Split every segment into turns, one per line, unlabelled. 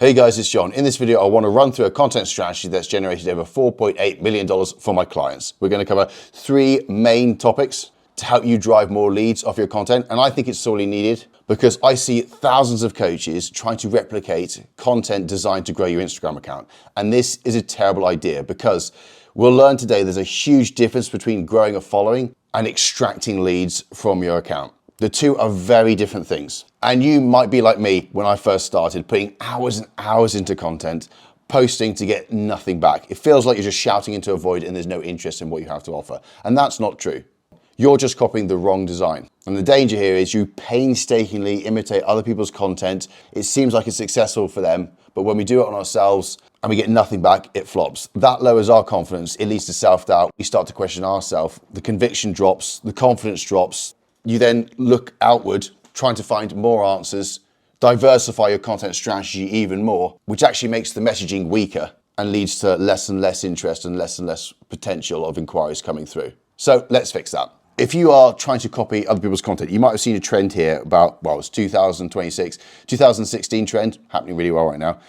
Hey guys, it's John. In this video, I want to run through a content strategy that's generated over $4.8 million for my clients. We're going to cover three main topics to help you drive more leads off your content. And I think it's sorely needed because I see thousands of coaches trying to replicate content designed to grow your Instagram account. And this is a terrible idea because we'll learn today there's a huge difference between growing a following and extracting leads from your account. The two are very different things. And you might be like me when I first started, putting hours and hours into content, posting to get nothing back. It feels like you're just shouting into a void and there's no interest in what you have to offer. And that's not true. You're just copying the wrong design. And the danger here is you painstakingly imitate other people's content. It seems like it's successful for them, but when we do it on ourselves and we get nothing back, it flops. That lowers our confidence. It leads to self-doubt. We start to question ourselves. The conviction drops, the confidence drops. You then look outward, trying to find more answers, diversify your content strategy even more, which actually makes the messaging weaker and leads to less and less interest and less potential of inquiries coming through. So let's fix that. If you are trying to copy other people's content, you might have seen a trend here about, well, it's 2016 trend, happening really well right now.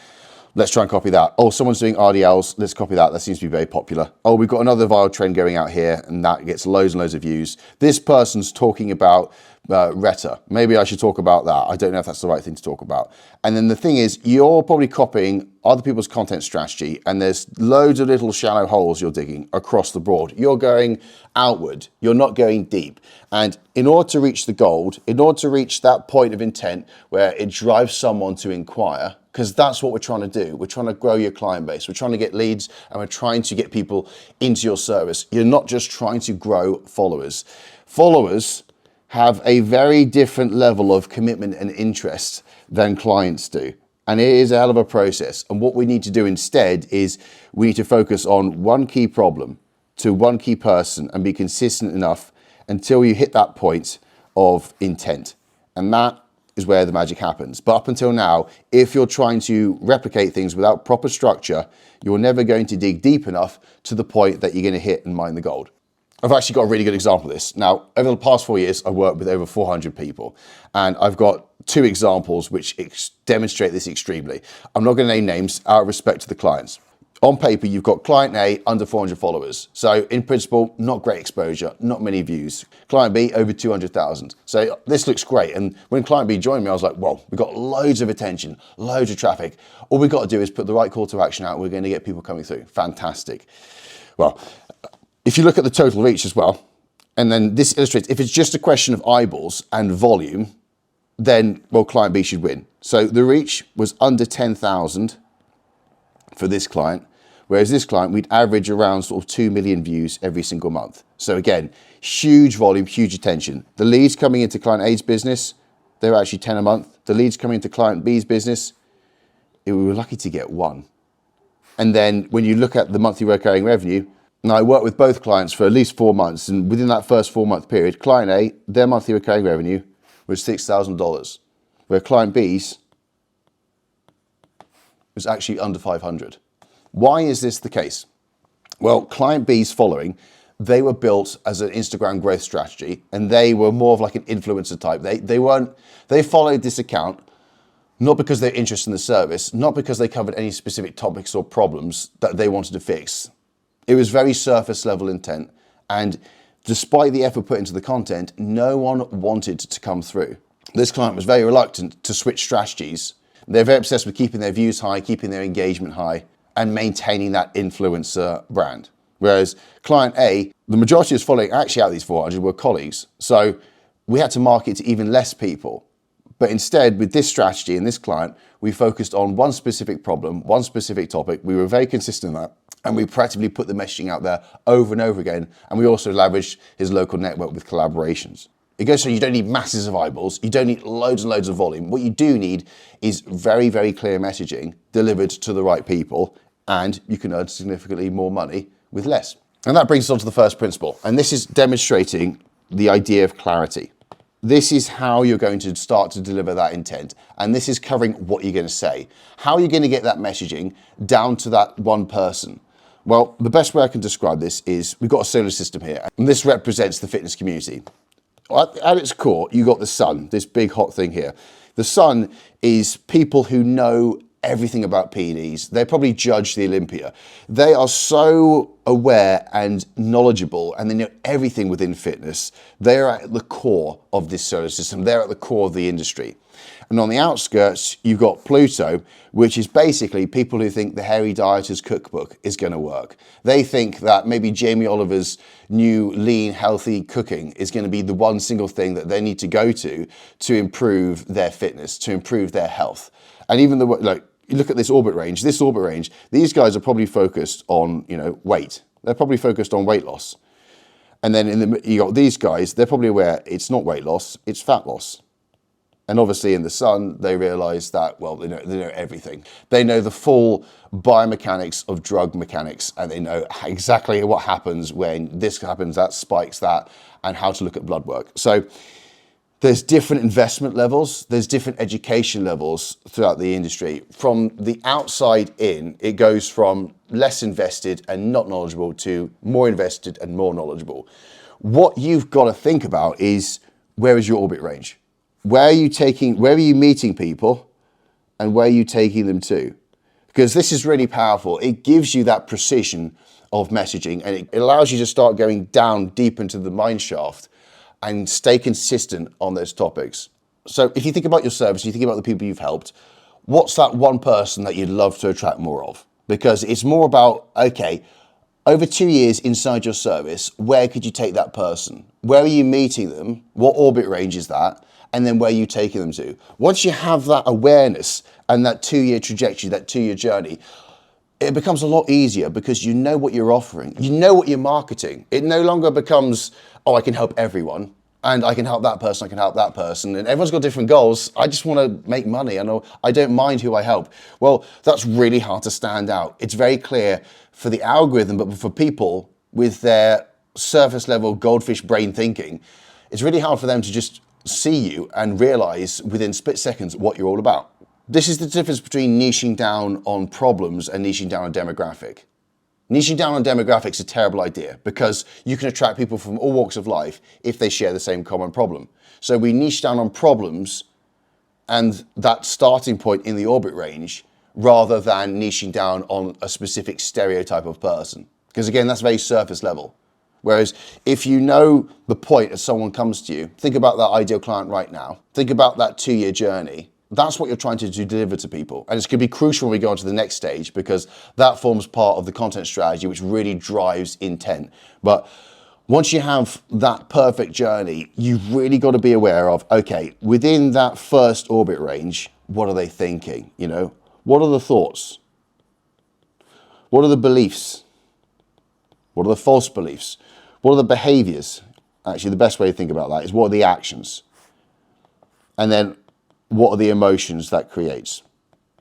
Let's try and copy that. Oh, someone's doing RDLs. Let's copy that. That seems to be very popular. Oh, we've got another viral trend going out here and that gets loads and loads of views. This person's talking about Retta. Maybe I should talk about that. I don't know if that's the right thing to talk about. And then the thing is, you're probably copying other people's content strategy and there's loads of little shallow holes you're digging across the board. You're going outward. You're not going deep. And in order to reach the gold, in order to reach that point of intent where it drives someone to inquire, because that's what we're trying to do. We're trying to grow your client base. We're trying to get leads and we're trying to get people into your service. You're not just trying to grow followers. Followers have a very different level of commitment and interest than clients do. And it is a hell of a process. And what we need to do instead is we need to focus on one key problem to one key person and be consistent enough until you hit that point of intent. And that is where the magic happens. But up until now, if you're trying to replicate things without proper structure, you're never going to dig deep enough to the point that you're going to hit and mine the gold. I've actually got a really good example of this. Now, over the past 4 years, I've worked with over 400 people, and I've got two examples which demonstrate this extremely. I'm not going to name names out of respect to the clients. On paper, you've got client A, under 400 followers. So in principle, not great exposure, not many views. Client B, over 200,000. So this looks great. And when client B joined me, I was like, well, we've got loads of attention, loads of traffic. All we've got to do is put the right call to action out. We're going to get people coming through. Fantastic. Well, if you look at the total reach as well, and then this illustrates, if it's just a question of eyeballs and volume, then, well, client B should win. So the reach was under 10,000 for this client, whereas this client, we'd average around sort of 2 million views every single month. So again, huge volume, huge attention. The leads coming into client A's business, they were actually 10 a month. The leads coming into client B's business, we were lucky to get one. And then when you look at the monthly recurring revenue, now I worked with both clients for at least 4 months, and within that first 4 month period, client A, their monthly recurring revenue was $6,000, where client B's was actually under 500. Why is this the case? Well, client B's following, they were built as an Instagram growth strategy, and they were more of like an influencer type. They followed this account not because they're interested in the service, not because they covered any specific topics or problems that they wanted to fix. It was very surface level intent, and despite the effort put into the content, no one wanted to come through. This client was very reluctant to switch strategies. They're very obsessed with keeping their views high, keeping their engagement high, and maintaining that influencer brand. Whereas client A, the majority of his following actually out of these 400 were colleagues. So we had to market to even less people. But instead, with this strategy and this client, we focused on one specific problem, one specific topic. We were very consistent in that. And we practically put the messaging out there over and over again. And we also leveraged his local network with collaborations. It goes so you don't need masses of eyeballs. You don't need loads and loads of volume. What you do need is very, very clear messaging delivered to the right people. And you can earn significantly more money with less. And that brings us on to the first principle. And this is demonstrating the idea of clarity. This is how you're going to start to deliver that intent. And this is covering what you're going to say. How are you going to get that messaging down to that one person? Well, the best way I can describe this is we've got a solar system here, and this represents the fitness community. At its core, you've got the sun, this big hot thing here. The sun is people who know everything about PEDs. They probably judge the Olympia. They are so aware and knowledgeable, and they know everything within fitness. They're at the core of this solar system. They're at the core of the industry. And on the outskirts, you've got Pluto, which is basically people who think the Hairy Dieter's cookbook is going to work. They think that maybe Jamie Oliver's new lean, healthy cooking is going to be the one single thing that they need to go to improve their fitness, to improve their health. And even the, like, you look at this orbit range, these guys are probably focused on, weight. They're probably focused on weight loss. And then you got these guys, they're probably aware it's not weight loss, it's fat loss. And obviously in the sun, they realize that, well, they know everything. They know the full biomechanics of drug mechanics, and they know exactly what happens when this happens, that spikes that, and how to look at blood work. So there's different investment levels, there's different education levels throughout the industry. From the outside in, it goes from less invested and not knowledgeable to more invested and more knowledgeable. What you've got to think about is, where is your orbit range? Where are you meeting people, and where are you taking them to? Because this is really powerful. It gives you that precision of messaging, and it allows you to start going down deep into the mine shaft and stay consistent on those topics. So if you think about your service, you think about the people you've helped, what's that one person that you'd love to attract more of? Because it's more about, okay, over 2 years inside your service, where could you take that person? Where are you meeting them? What orbit range is that? And then where are you taking them to? Once you have that awareness and that 2-year trajectory, that 2-year journey, it becomes a lot easier because you know what you're offering. You know what you're marketing. It no longer becomes, oh, I can help everyone, and I can help that person, I can help that person, and everyone's got different goals. I just want to make money, and I don't mind who I help. Well, that's really hard to stand out. It's very clear for the algorithm, but for people with their surface level goldfish brain thinking, it's really hard for them to just see you and realize within split seconds what you're all about. This is the difference between niching down on problems and niching down on demographic. Niching down on demographic is a terrible idea because you can attract people from all walks of life if they share the same common problem. So we niche down on problems and that starting point in the orbit range rather than niching down on a specific stereotype of person. Because again, that's very surface level. Whereas if you know the point as someone comes to you, think about that ideal client right now, think about that 2-year journey. That's what you're trying to deliver to people. And it's going to be crucial when we go on to the next stage because that forms part of the content strategy, which really drives intent. But once you have that perfect journey, you've really got to be aware of, okay, within that first orbit range, what are they thinking? What are the thoughts? What are the beliefs? What are the false beliefs? What are the behaviors? Actually, the best way to think about that is what are the actions? And then what are the emotions that creates?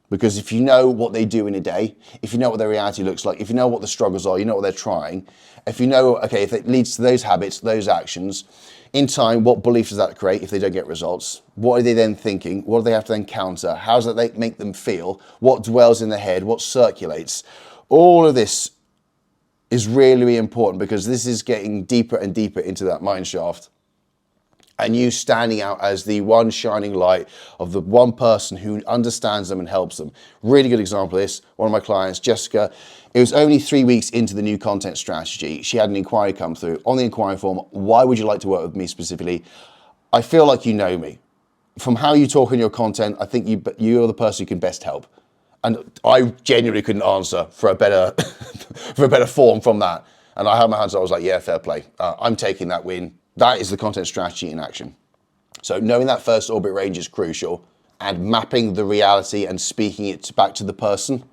Because if you know what they do in a day, if you know what their reality looks like, if you know what the struggles are, you know what they're trying, if you know, okay, if it leads to those habits, those actions, in time, what beliefs does that create if they don't get results? What are they then thinking? What do they have to then counter? How does that make them feel? What dwells in their head? What circulates? All of this is really, really important because this is getting deeper and deeper into that mine shaft. And you standing out as the one shining light of the one person who understands them and helps them. Really good example of this. One of my clients, Jessica, it was only 3 weeks into the new content strategy. She had an inquiry come through. On the inquiry form, why would you like to work with me specifically? I feel like you know me. From how you talk in your content, I think you're the person who can best help. And I genuinely couldn't answer for a better for a better form from that. And I had my hands up, I was like, yeah, fair play. I'm taking that win. That is the content strategy in action. So knowing that first orbit range is crucial and mapping the reality and speaking it back to the person,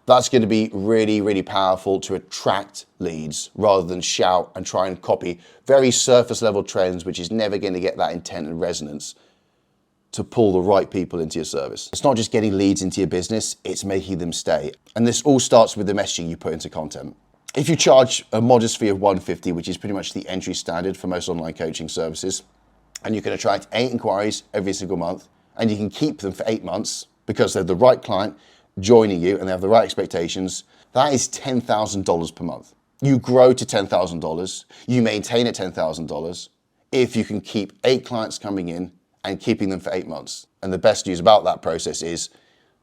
that's going to be really, really powerful to attract leads rather than shout and try and copy very surface level trends, which is never going to get that intent and resonance to pull the right people into your service. It's not just getting leads into your business, it's making them stay. And this all starts with the messaging you put into content. If you charge a modest fee of $150, which is pretty much the entry standard for most online coaching services, and you can attract 8 inquiries every single month, and you can keep them for 8 months because they're the right client joining you and they have the right expectations, that is $10,000 per month. You grow to $10,000, you maintain at $10,000 if you can keep 8 clients coming in and keeping them for 8 months. And the best news about that process is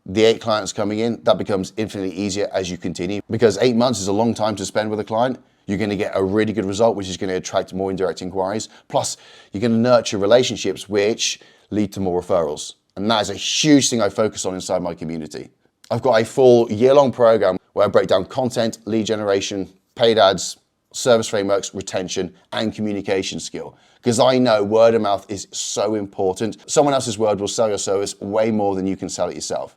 the 8 clients coming in, that becomes infinitely easier as you continue, because 8 months is a long time to spend with a client. You're going to get a really good result, which is going to attract more indirect inquiries. Plus, you're going to nurture relationships which lead to more referrals. And that is a huge thing I focus on inside my community. I've got a full year-long program where I break down content, lead generation, paid ads, service frameworks, retention, and communication skill. Because I know word of mouth is so important. Someone else's word will sell your service way more than you can sell it yourself.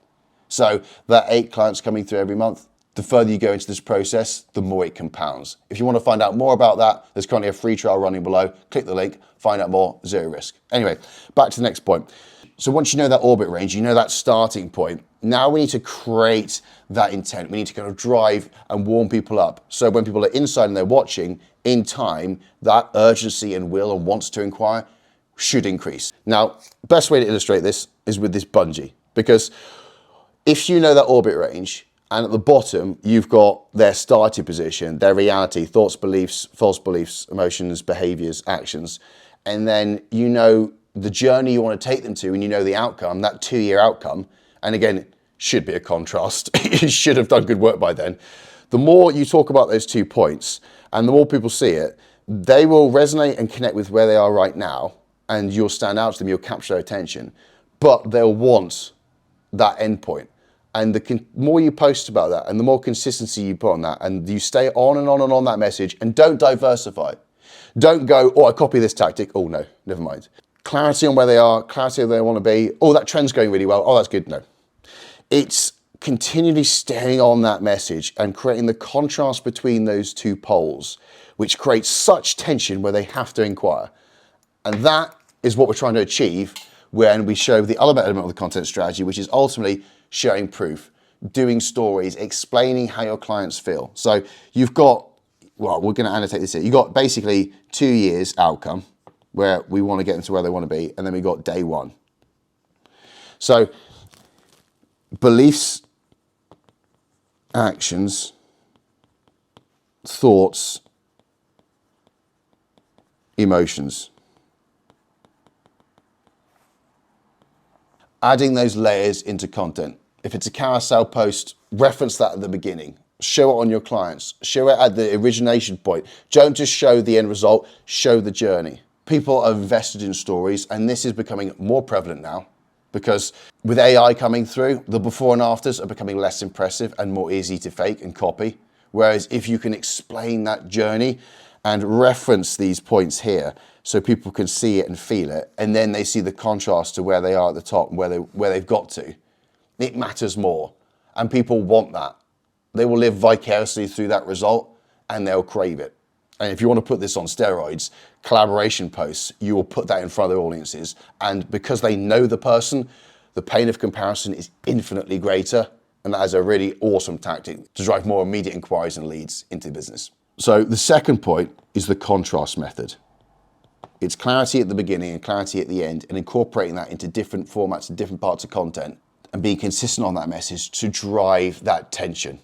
So that 8 clients coming through every month, the further you go into this process, the more it compounds. If you want to find out more about that, there's currently a free trial running below. Click the link, find out more, zero risk. Anyway, back to the next point. So once you know that orbit range, you know that starting point, now we need to create that intent. We need to kind of drive and warm people up. So when people are inside and they're watching, in time, that urgency and will and wants to inquire should increase. Now, best way to illustrate this is with this bungee, because if you know that orbit range, and at the bottom, you've got their starting position, their reality, thoughts, beliefs, false beliefs, emotions, behaviors, actions, and then you know the journey you want to take them to, and you know the outcome, that 2-year outcome, and again, should be a contrast. You should have done good work by then. The more you talk about those 2 points, and the more people see it, they will resonate and connect with where they are right now, and you'll stand out to them, you'll capture their attention, but they'll want that end point. And the more you post about that and the more consistency you put on that, and you stay on and on and on that message, and don't diversify. Don't go, oh, I copy this tactic. Oh, no, never mind. Clarity on where they are, clarity on where they want to be. Oh, that trend's going really well. Oh, that's good. No. It's continually staying on that message and creating the contrast between those 2 poles, which creates such tension where they have to inquire. And that is what we're trying to achieve when we show the other element of the content strategy, which is ultimately showing proof, doing stories, explaining how your clients feel. So you've got, well, we're going to annotate this here. You've got basically 2 years outcome where we want to get them to where they want to be. And then we've got day 1. So beliefs, actions, thoughts, emotions. Adding those layers into content. If it's a carousel post, reference that at the beginning. Show it on your clients. Show it at the origination point. Don't just show the end result, show the journey. People are invested in stories, and this is becoming more prevalent now because with AI coming through, the before and afters are becoming less impressive and more easy to fake and copy. Whereas if you can explain that journey and reference these points here, so people can see it and feel it, and then they see the contrast to where they are at the top and where they've got to. It matters more, and people want that. They will live vicariously through that result, and they'll crave it. And if you want to put this on steroids, collaboration posts, you will put that in front of their audiences, and because they know the person, the pain of comparison is infinitely greater, and that is a really awesome tactic to drive more immediate inquiries and leads into business. So the second point is the contrast method. It's clarity at the beginning and clarity at the end, and incorporating that into different formats and different parts of content and being consistent on that message to drive that tension.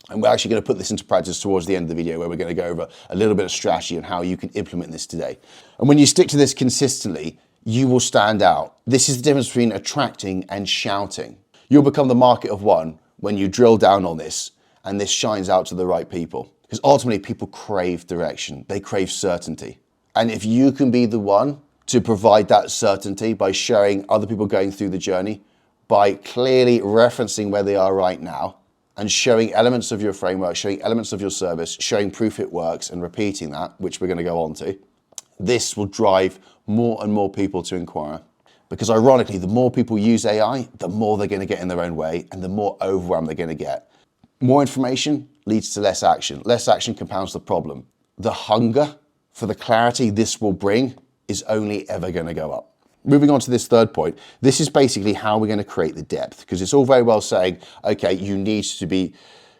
And we're actually going to put this into practice towards the end of the video, where we're going to go over a little bit of strategy and how you can implement this today. And when you stick to this consistently, you will stand out. This is the difference between attracting and shouting. You'll become the market of one when you drill down on this and this shines out to the right people. Because ultimately people crave direction. They crave certainty. And if you can be the one to provide that certainty by showing other people going through the journey, by clearly referencing where they are right now and showing elements of your framework, showing elements of your service, showing proof it works and repeating that, which we're going to go on to, this will drive more and more people to inquire. Because ironically, the more people use AI, the more they're going to get in their own way and the more overwhelmed they're going to get. More information leads to less action. Less action compounds the problem. The hunger for the clarity this will bring is only ever going to go up. Moving on to this third point, this is basically how we're going to create the depth, because it's all very well saying, okay, you need to be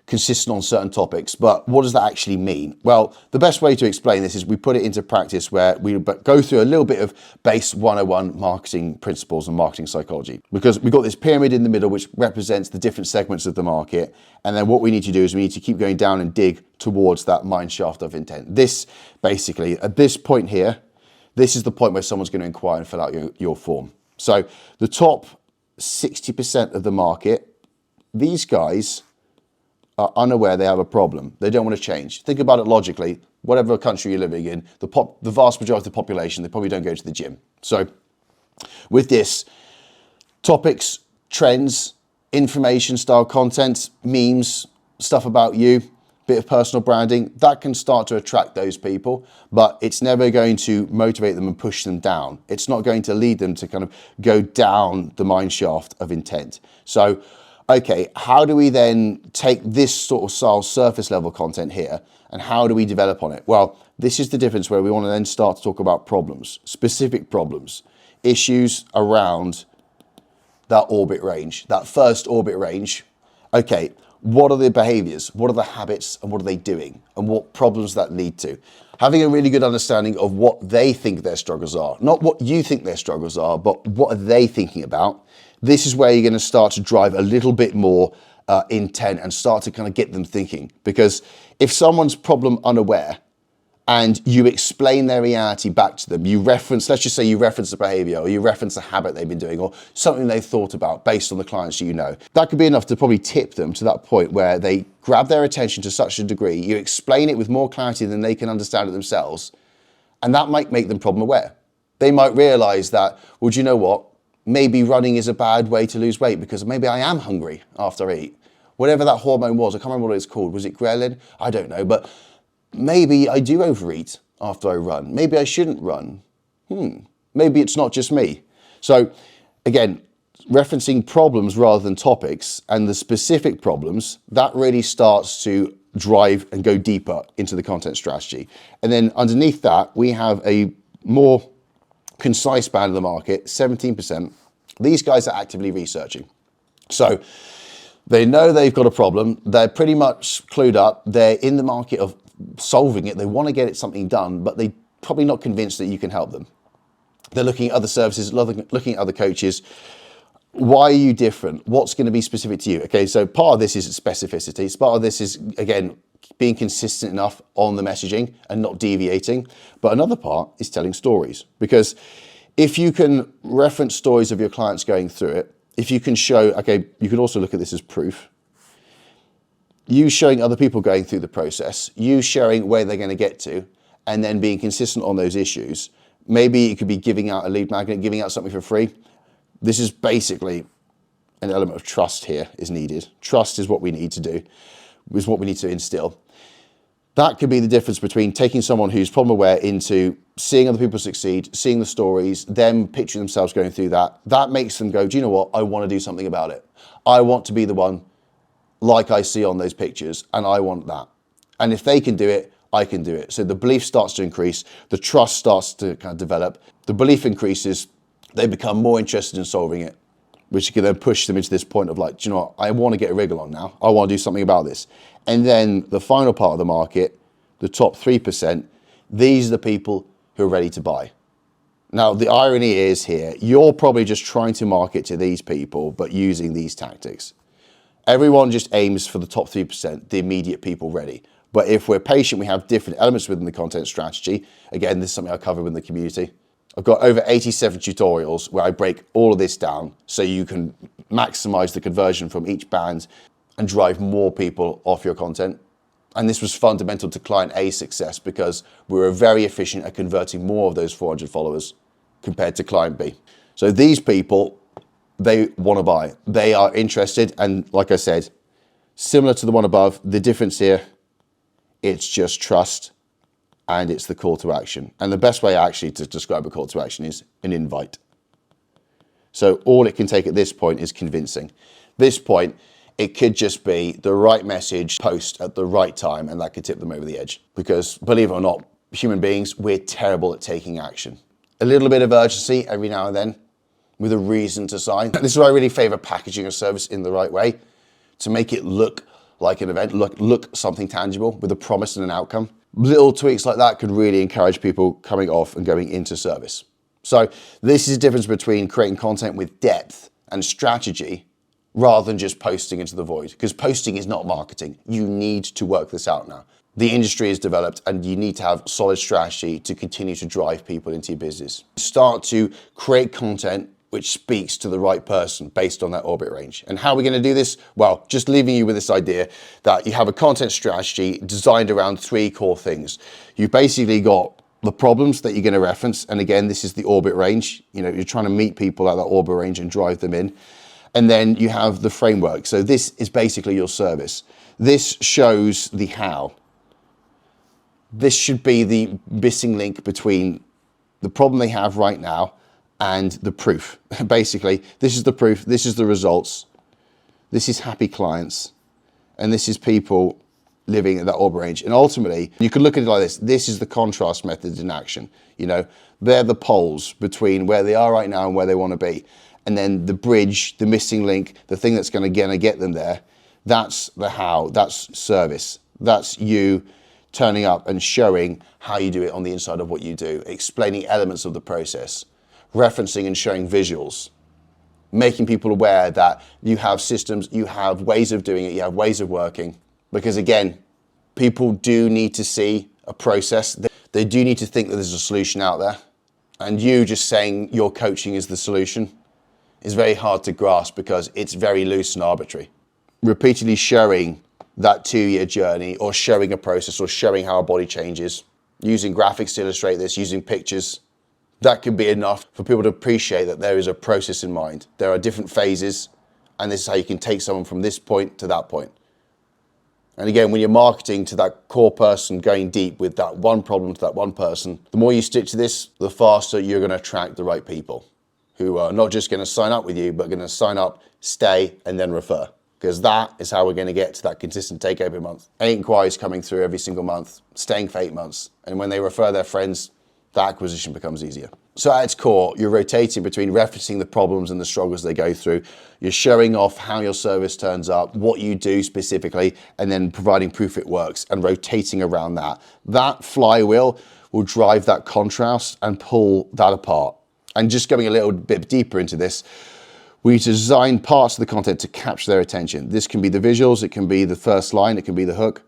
consistent on certain topics, but what does that actually mean? Well, the best way to explain this is we put it into practice where we go through a little bit of base 101 marketing principles and marketing psychology, because we've got this pyramid in the middle which represents the different segments of the market, and then what we need to do is we need to keep going down and dig towards that mine shaft of intent. This basically, at this point here, this is the point where someone's going to inquire and fill out your form. So the top 60% of the market these guys are unaware they have a problem. They don't want to change. Think about it logically. Whatever country you're living in, the vast majority of the population, they probably don't go to the gym. So with this, topics, trends, information style content, memes, stuff about you, bit of personal branding, that can start to attract those people, but it's never going to motivate them and push them down. It's not going to lead them to kind of go down the mine shaft of intent. So, okay, how do we then take this sort of style surface level content here and how do we develop on it? Well, this is the difference where we want to then start to talk about problems, specific problems, issues around that orbit range, that first orbit range. Okay, what are the behaviors? What are the habits and what are they doing? And what problems that lead to? Having a really good understanding of what they think their struggles are, not what you think their struggles are, but what are they thinking about? This is where you're going to start to drive a little bit more intent and start to kind of get them thinking. Because if someone's problem unaware and you explain their reality back to them, you reference, let's just say you reference a behavior or you reference a habit they've been doing or something they've thought about based on the clients you know, that could be enough to probably tip them to that point where they grab their attention to such a degree, you explain it with more clarity than they can understand it themselves, and that might make them problem aware. They might realize that, well, do you know what? Maybe running is a bad way to lose weight because maybe I am hungry after I eat. Whatever that hormone was, I can't remember what it's called. Was it ghrelin? I don't know, but maybe I do overeat after I run. Maybe I shouldn't run. Maybe it's not just me. So again, referencing problems rather than topics and the specific problems, that really starts to drive and go deeper into the content strategy. And then underneath that, we have a more concise band of the market, 17%. These guys are actively researching. So they know they've got a problem. They're pretty much clued up. They're in the market of solving it. They want to get it something done, but they're probably not convinced that you can help them. They're looking at other services, looking at other coaches. Why are you different? What's going to be specific to you? Okay, so part of this is specificity. Part of this is, again, being consistent enough on the messaging and not deviating. But another part is telling stories. Because if you can reference stories of your clients going through it, if you can show, okay, you can also look at this as proof. You showing other people going through the process, you showing where they're going to get to, and then being consistent on those issues. Maybe it could be giving out a lead magnet, giving out something for free. This is basically an element of trust here is needed. Trust is what we need to do, is what we need to instill. That could be the difference between taking someone who's problem aware into seeing other people succeed, seeing the stories, them picturing themselves going through that. That makes them go, do you know what? I want to do something about it. I want to be the one like I see on those pictures, and I want that. And if they can do it, I can do it. So the belief starts to increase, the trust starts to kind of develop, the belief increases, they become more interested in solving it, which can then push them into this point of like, do you know what, I want to get a wriggle on now. I want to do something about this. And then the final part of the market, the top 3%, these are the people who are ready to buy. Now, the irony is here, you're probably just trying to market to these people, but using these tactics. Everyone just aims for the top 3%, the immediate people ready. But if we're patient, we have different elements within the content strategy. Again, this is something I cover within the community. I've got over 87 tutorials where I break all of this down so you can maximize the conversion from each band and drive more people off your content. And this was fundamental to client A's success because we were very efficient at converting more of those 400 followers compared to client B. So these people, they want to buy. They are interested. And like I said, similar to the one above, the difference here, it's just trust and it's the call to action. And the best way actually to describe a call to action is an invite. So all it can take at this point is convincing. This point, it could just be the right message post at the right time, and that could tip them over the edge. Because believe it or not, human beings, we're terrible at taking action. A little bit of urgency every now and then with a reason to sign. This is why I really favor packaging a service in the right way to make it look like an event, look something tangible with a promise and an outcome. Little tweaks like that could really encourage people coming off and going into service. So this is the difference between creating content with depth and strategy rather than just posting into the void, because posting is not marketing. You need to work this out now. The industry is developed and you need to have solid strategy to continue to drive people into your business. Start to create content which speaks to the right person based on that orbit range. And how are we going to do this? Well, just leaving you with this idea that you have a content strategy designed around 3 core things. You've basically got the problems that you're going to reference. And again, this is the orbit range. You know, you're trying to meet people at that orbit range and drive them in. And then you have the framework. So this is basically your service. This shows the how. This should be the missing link between the problem they have right now and the proof. Basically, this is the proof, this is the results, this is happy clients, and this is people living at that orbit range. And ultimately, you could look at it like this. This is the contrast method in action. You know, they're the poles between where they are right now and where they want to be. And then the bridge, the missing link, the thing that's going to get them there, that's the how, that's service. That's you turning up and showing how you do it on the inside of what you do, explaining elements of the process, referencing and showing visuals, making people aware that you have systems, you have ways of doing it, you have ways of working. Because again, people do need to see a process. They do need to think that there's a solution out there. And you just saying your coaching is the solution is very hard to grasp because it's very loose and arbitrary. Repeatedly showing that 2-year journey, or showing a process, or showing how a body changes, using graphics to illustrate this, using pictures, that could be enough for people to appreciate that there is a process in mind. There are different phases, and this is how you can take someone from this point to that point. And again, when you're marketing to that core person, going deep with that one problem to that one person, the more you stick to this, the faster you're going to attract the right people who are not just going to sign up with you, but going to sign up, stay, and then refer. Because that is how we're going to get to that consistent take every month. 8 inquiries coming through every single month, staying for 8 months. And when they refer their friends, the acquisition becomes easier. So at its core, you're rotating between referencing the problems and the struggles they go through. You're showing off how your service turns up, what you do specifically, and then providing proof it works and rotating around that. That flywheel will drive that contrast and pull that apart. And just going a little bit deeper into this, we design parts of the content to capture their attention. This can be the visuals, it can be the first line, it can be the hook.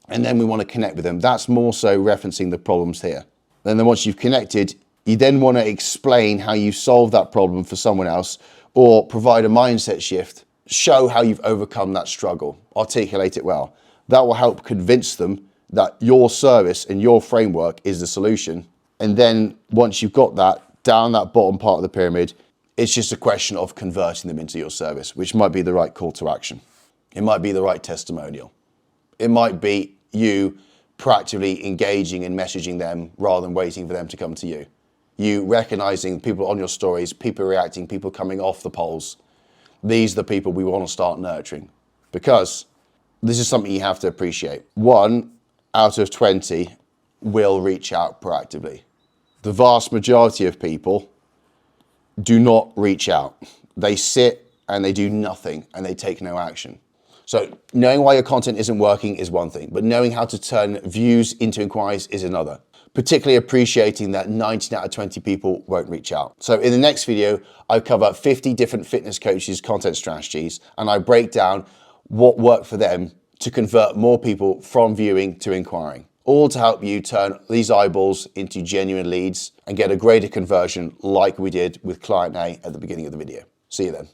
And then we want to connect with them. That's more so referencing the problems here. And then once you've connected, you then want to explain how you solve that problem for someone else, or provide a mindset shift, show how you've overcome that struggle, articulate it well. That will help convince them that your service and your framework is the solution. And then once you've got that down that bottom part of the pyramid, it's just a question of converting them into your service, which might be the right call to action. It might be the right testimonial. It might be you proactively engaging and messaging them rather than waiting for them to come to you. You recognizing people on your stories, people reacting, people coming off the polls. These are the people we want to start nurturing, because this is something you have to appreciate. 1 out of 20 will reach out proactively. The vast majority of people do not reach out. They sit and they do nothing and they take no action. So knowing why your content isn't working is one thing, but knowing how to turn views into inquiries is another. Particularly appreciating that 19 out of 20 people won't reach out. So in the next video, I cover 50 different fitness coaches' content strategies, and I break down what worked for them to convert more people from viewing to inquiring. All to help you turn these eyeballs into genuine leads and get a greater conversion like we did with client A at the beginning of the video. See you then.